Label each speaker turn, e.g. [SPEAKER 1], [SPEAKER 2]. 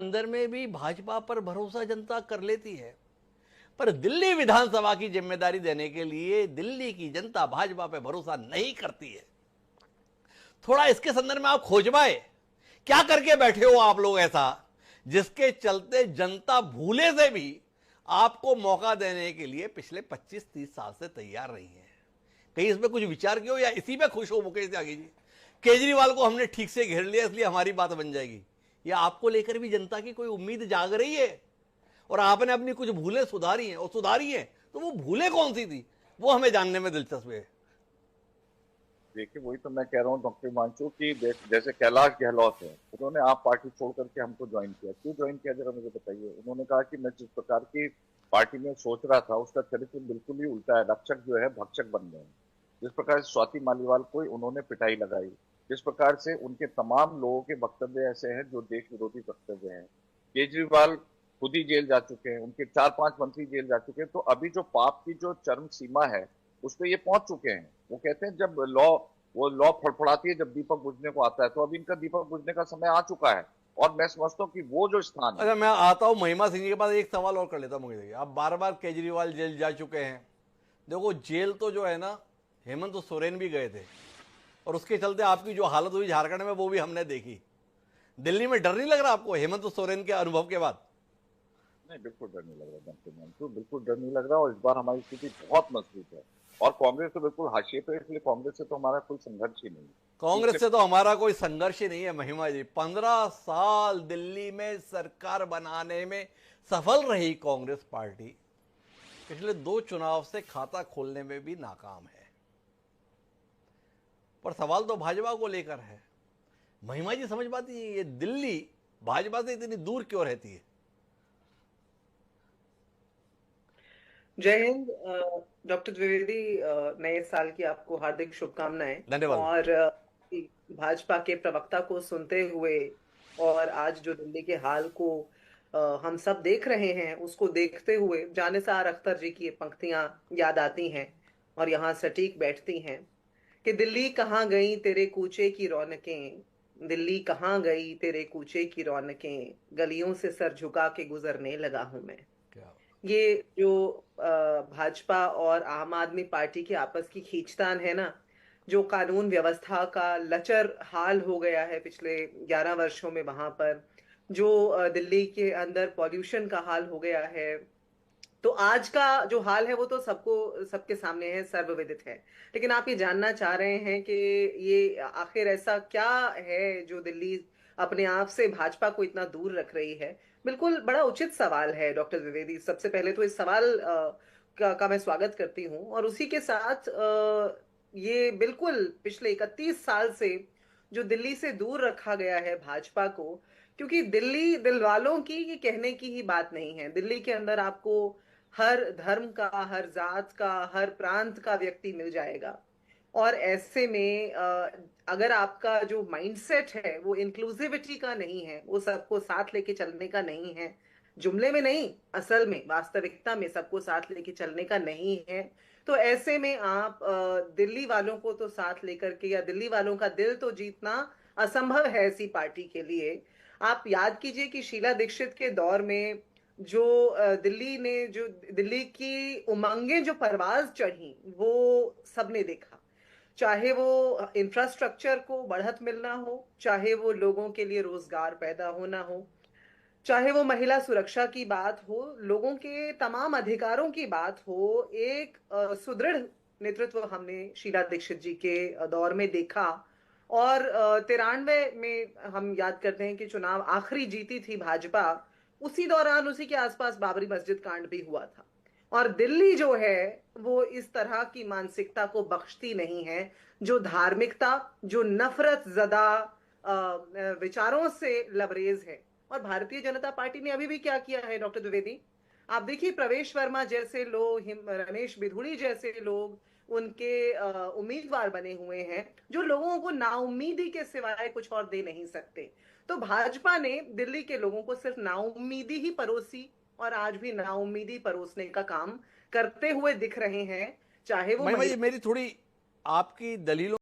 [SPEAKER 1] अंदर में भी भाजपा पर भरोसा जनता कर लेती है, पर दिल्ली विधानसभा की जिम्मेदारी देने के लिए दिल्ली की जनता भाजपा पर भरोसा नहीं करती है। थोड़ा इसके संदर्भ में आप खोज पाए, क्या करके बैठे हो आप लोग ऐसा जिसके चलते जनता भूले से भी आपको मौका देने के लिए पिछले 25-30 साल से तैयार रही है। कहीं इस पे कुछ विचार किया या इसी पे खुश हो मुकेश त्यागी जी? केजरीवाल को हमने ठीक से घेर लिया इसलिए हमारी बात बन जाएगी, या आपको लेकर भी जनता की कोई उम्मीद जाग रही है और आपने अपनी कुछ भूलें सुधारी हैं? और सुधारी हैं तो वो भूलें कौन सी थी, वो हमें जानने में दिलचस्पी है।
[SPEAKER 2] देखिए, वही तो मैं कह रहा हूँ डॉक्टर हिमांशु कि जैसे कैलाश गहलोत है, उन्होंने आप पार्टी छोड़ करके हमको ज्वाइन किया। क्यों ज्वाइन किया, जरा मुझे बताइए। उन्होंने कहा कि मैं जिस प्रकार की पार्टी में सोच रहा था उसका चरित्र बिल्कुल ही उल्टा है। रक्षक जो है भक्षक बन गए। जिस प्रकार से स्वाति मालीवाल को उन्होंने पिटाई लगाई, जिस प्रकार से उनके तमाम लोगों के वक्तव्य ऐसे हैं जो देश विरोधी वक्तव्य हैं। केजरीवाल खुद ही जेल जा चुके हैं, उनके 4-5 मंत्री जेल जा चुके हैं। तो अभी जो पाप की जो चरम सीमा है उस पर ये पहुंच चुके हैं। वो कहते हैं जब लॉ फड़फड़ाती है, जब दीपक बुझने को आता है, तो अभी इनका दीपक बुझने का समय आ चुका है। और मैं समझता हूँ कि वो जो स्थान है।
[SPEAKER 1] अच्छा, मैं आता हूँ महिमा सिंह जी के पास, एक सवाल और कर लेता हूँ। मुझे आप बार बार केजरीवाल जेल जा चुके हैं। देखो, जेल तो जो है ना, हेमंत सोरेन भी गए थे और उसके चलते आपकी जो हालत हुई झारखंड में वो भी हमने देखी। दिल्ली में डर नहीं लग रहा आपको हेमंत सोरेन के अनुभव के बाद?
[SPEAKER 2] नहीं, बिल्कुल डर नहीं लग रहा डॉक्टर, बिल्कुल डर नहीं लग रहा। और इस बार हमारी स्थिति बहुत मजबूत है और कांग्रेस तो बिल्कुल हाशिए पे, इसलिए कांग्रेस से तो हमारा कोई संघर्ष ही नहीं।
[SPEAKER 1] कांग्रेस से तो हमारा कोई संघर्ष ही नहीं है महिमा जी। 15 साल दिल्ली में सरकार बनाने में सफल रही कांग्रेस पार्टी, पिछले 2 चुनाव से खाता खोलने में भी नाकाम है। पर सवाल तो भाजपा को लेकर है। महिमा जी समझ पाती है ये दिल्ली भाजपा से इतनी दूर क्यों रहती है?
[SPEAKER 3] जय हिंद। डॉक्टर द्विवेदी, नए साल की आपको हार्दिक शुभकामनाएं।
[SPEAKER 1] धन्यवाद।
[SPEAKER 3] और भाजपा के प्रवक्ता को सुनते हुए और आज जो दिल्ली के हाल को हम सब देख रहे हैं, उसको देखते हुए जानिसार अख्तर जी की ये पंक्तियां याद आती हैं और यहाँ सटीक बैठती हैं कि दिल्ली कहाँ गई तेरे कूचे की रौनकें, दिल्ली कहाँ गई तेरे कूचे की रौनकें, गलियों से सर झुका के गुजरने लगा हूं मैं।
[SPEAKER 1] क्या
[SPEAKER 3] ये जो भाजपा और आम आदमी पार्टी के आपस की खींचतान है ना, जो कानून व्यवस्था का लचर हाल हो गया है पिछले 11 वर्षों में वहां पर, जो दिल्ली के अंदर पॉल्यूशन का हाल हो गया है, तो आज का जो हाल है वो तो सबको सबके सामने है, सर्वविदित है। लेकिन आप ये जानना चाह रहे हैं कि ये आखिर ऐसा क्या है जो दिल्ली अपने आप से भाजपा को इतना दूर रख रही है। बिल्कुल बड़ा उचित सवाल है डॉक्टर द्विवेदी। सबसे पहले तो इस सवाल का मैं स्वागत करती हूँ और उसी के साथ ये बिल्कुल पिछले 31 साल से जो दिल्ली से दूर रखा गया है भाजपा को, क्योंकि दिल्ली दिल वालों की ये कहने की ही बात नहीं है। दिल्ली के अंदर आपको हर धर्म का, हर जात का, हर प्रांत का व्यक्ति मिल जाएगा। और ऐसे में अगर आपका जो माइंडसेट है वो इंक्लूसिविटी का नहीं है, वो सबको साथ लेके चलने का नहीं है, जुमले में नहीं, असल में वास्तविकता में सबको साथ लेके चलने का नहीं है, तो ऐसे में आप दिल्ली वालों को तो साथ लेकर के, या दिल्ली वालों का दिल तो जीतना असंभव है ऐसी पार्टी के लिए। आप याद कीजिए कि शीला दीक्षित के दौर में जो दिल्ली की उमंगें जो परवाज चढ़ी वो सबने देखा। चाहे वो इंफ्रास्ट्रक्चर को बढ़त मिलना हो, चाहे वो लोगों के लिए रोजगार पैदा होना हो, चाहे वो महिला सुरक्षा की बात हो, लोगों के तमाम अधिकारों की बात हो, एक सुदृढ़ नेतृत्व हमने शीला दीक्षित जी के दौर में देखा। और 93 में हम याद करते हैं कि चुनाव आखिरी जीती थी भाजपा, उसी दौरान उसी के आसपास बाबरी मस्जिद कांड भी हुआ था। और दिल्ली जो है वो इस तरह की मानसिकता को बख्शती नहीं है, जो धार्मिकता, जो नफरत जदा विचारों से लबरेज है। और भारतीय जनता पार्टी ने अभी भी क्या किया है डॉक्टर द्विवेदी? आप देखिए, प्रवेश वर्मा जैसे लोग, रमेश बिधुड़ी जैसे लोग उनके उम्मीदवार बने हुए हैं, जो लोगों को नाउम्मीदी के सिवाय कुछ और दे नहीं सकते। तो भाजपा ने दिल्ली के लोगों को सिर्फ नाउम्मीदी ही परोसी और आज भी नाउम्मीदी परोसने का काम करते हुए दिख रहे हैं, चाहे वो
[SPEAKER 1] महिमा जी, मेरी थोड़ी आपकी दलीलों